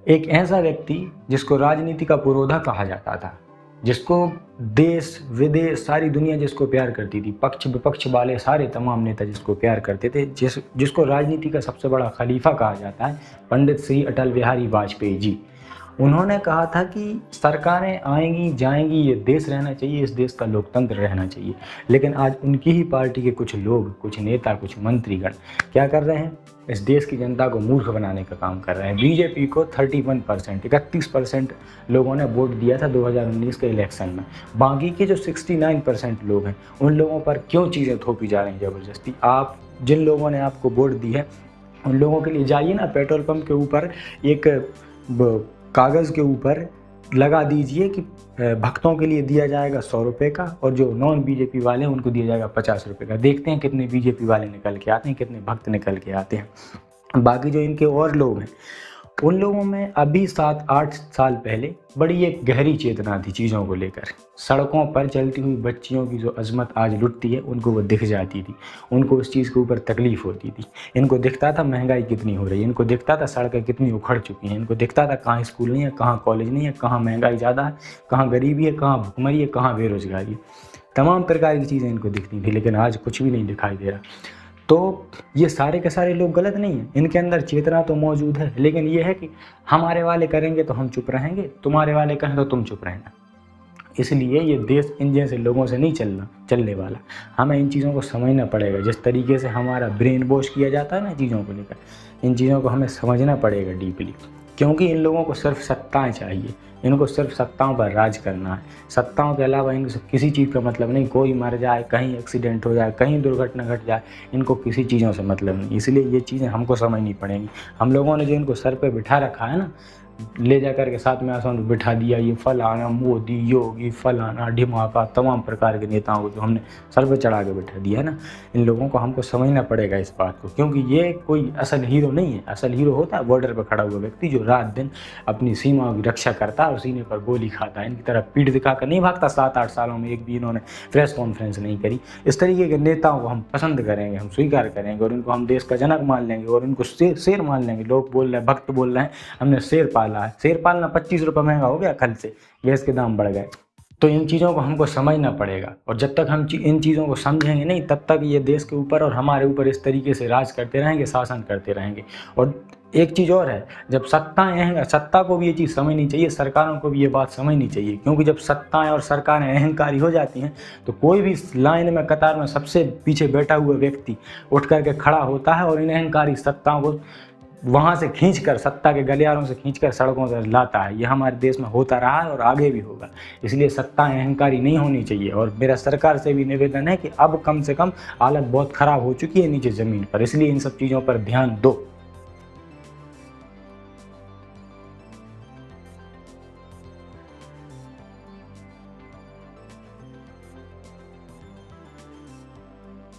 एक ऐसा व्यक्ति जिसको राजनीति का पुरोधा कहा जाता था, जिसको देश विदेश सारी दुनिया जिसको प्यार करती थी, पक्ष विपक्ष वाले सारे तमाम नेता जिसको प्यार करते थे, जिसको राजनीति का सबसे बड़ा खलीफा कहा जाता है, पंडित श्री अटल बिहारी वाजपेयी जी। उन्होंने कहा था कि सरकारें आएंगी जाएंगी, ये देश रहना चाहिए, इस देश का लोकतंत्र रहना चाहिए। लेकिन आज उनकी ही पार्टी के कुछ लोग, कुछ नेता, कुछ मंत्रीगण क्या कर रहे हैं? इस देश की जनता को मूर्ख बनाने का काम कर रहे हैं। बीजेपी को 31% लोगों ने वोट दिया था 2019 के इलेक्शन में। बाकी के जो 69% लोग हैं, उन लोगों पर क्यों चीज़ें थोपी जा रही हैं ज़बरदस्ती? आप जिन लोगों ने आपको वोट दी है, उन लोगों के लिए जाइए ना, पेट्रोल पंप के ऊपर एक कागज़ के ऊपर लगा दीजिए कि भक्तों के लिए दिया जाएगा 100 रुपये का, और जो नॉन बीजेपी वाले हैं उनको दिया जाएगा 50 रुपये का। देखते हैं कितने बीजेपी वाले निकल के आते हैं, कितने भक्त निकल के आते हैं। बाकी जो इनके और लोग हैं, उन लोगों में अभी 7-8 साल पहले बड़ी एक गहरी चेतना थी चीज़ों को लेकर। सड़कों पर चलती हुई बच्चियों की जो अजमत आज लुटती है, उनको वो दिख जाती थी, उनको उस चीज़ के ऊपर तकलीफ़ होती थी। इनको दिखता था महंगाई कितनी हो रही है, इनको दिखता था सड़कें कितनी उखड़ चुकी हैं, इनको दिखता था कहाँ स्कूल नहीं है, कहाँ कॉलेज नहीं है, कहाँ महंगाई ज़्यादा है, कहाँ गरीबी है, कहाँ भुखमरी है, कहाँ बेरोज़गारी है। तमाम प्रकार की चीज़ें इनको दिखती थी, लेकिन आज कुछ भी नहीं दिखाई दे रहा। तो ये सारे के सारे लोग गलत नहीं हैं, इनके अंदर चेतना तो मौजूद है, लेकिन ये है कि हमारे वाले करेंगे तो हम चुप रहेंगे, तुम्हारे वाले कहें तो तुम चुप रहना। इसलिए ये देश इन जैसे लोगों से नहीं चलने वाला। हमें इन चीज़ों को समझना पड़ेगा। जिस तरीके से हमारा ब्रेन वॉश किया जाता है ना चीज़ों को लेकर, इन चीज़ों को हमें समझना पड़ेगा डीपली, क्योंकि इन लोगों को सिर्फ सत्ताएं चाहिए। इनको सिर्फ सत्ताओं पर राज करना है। सत्ताओं के अलावा इनको किसी चीज़ का मतलब नहीं। कोई मर जाए, कहीं एक्सीडेंट हो जाए, कहीं दुर्घटना घट जाए, इनको किसी चीज़ों से मतलब नहीं। इसलिए ये चीज़ें हमको समझनी पड़ेंगी। हम लोगों ने जो इनको सर पे बिठा रखा है ना, ले जा कर के साथ में आसान बिठा दिया, ये फलाना मोदी, योगी, फलाना ढिमाका, तमाम प्रकार के नेताओं को जो हमने सर पे चढ़ा के बिठा दिया है ना, इन लोगों को हमको समझना पड़ेगा इस बात को, क्योंकि ये कोई असल हीरो नहीं है। असल हीरो होता है बॉर्डर पर खड़ा हुआ व्यक्ति, जो रात दिन अपनी सीमाओं की रक्षा करता है और सीने पर गोली खाता है। इनकी तरफ पीठ दिखाकर नहीं भागता। 7-8 सालों में एक भी इन्होंने प्रेस कॉन्फ्रेंस नहीं करी। इस तरीके के नेताओं को हम पसंद करेंगे, हम स्वीकार करेंगे, और इनको हम देश का जनक मान लेंगे, और इनको शेर मान लेंगे। लोग बोल रहे हैं, भक्त बोल रहे हैं, हमने शेर पाला है। शेर पालना 25 रुपये महंगा हो गया, कल से गैस के दाम बढ़ गए। तो इन चीज़ों को हमको समझना पड़ेगा, और जब तक हम इन चीज़ों को समझेंगे नहीं, तब तक ये देश के ऊपर और हमारे ऊपर इस तरीके से राज करते रहेंगे, शासन करते रहेंगे। और एक चीज़ और है, जब सत्ताएं हैं, सत्ता को भी ये चीज़ समझनी चाहिए, सरकारों को भी ये बात समझनी चाहिए, क्योंकि जब सत्ताएं और सरकारें अहंकारी हो जाती हैं, तो कोई भी लाइन में कतार में सबसे पीछे बैठा हुआ व्यक्ति उठ करके खड़ा होता है और इन अहंकारी सत्ताओं को वहाँ से खींचकर, सत्ता के गलियारों से खींचकर सड़कों पर लाता है। यह हमारे देश में होता रहा है और आगे भी होगा। इसलिए सत्ताएं अहंकारी नहीं होनी चाहिए। और मेरा सरकार से भी निवेदन है कि अब कम से कम हालत बहुत ख़राब हो चुकी है नीचे ज़मीन पर, इसलिए इन सब चीज़ों पर ध्यान दो।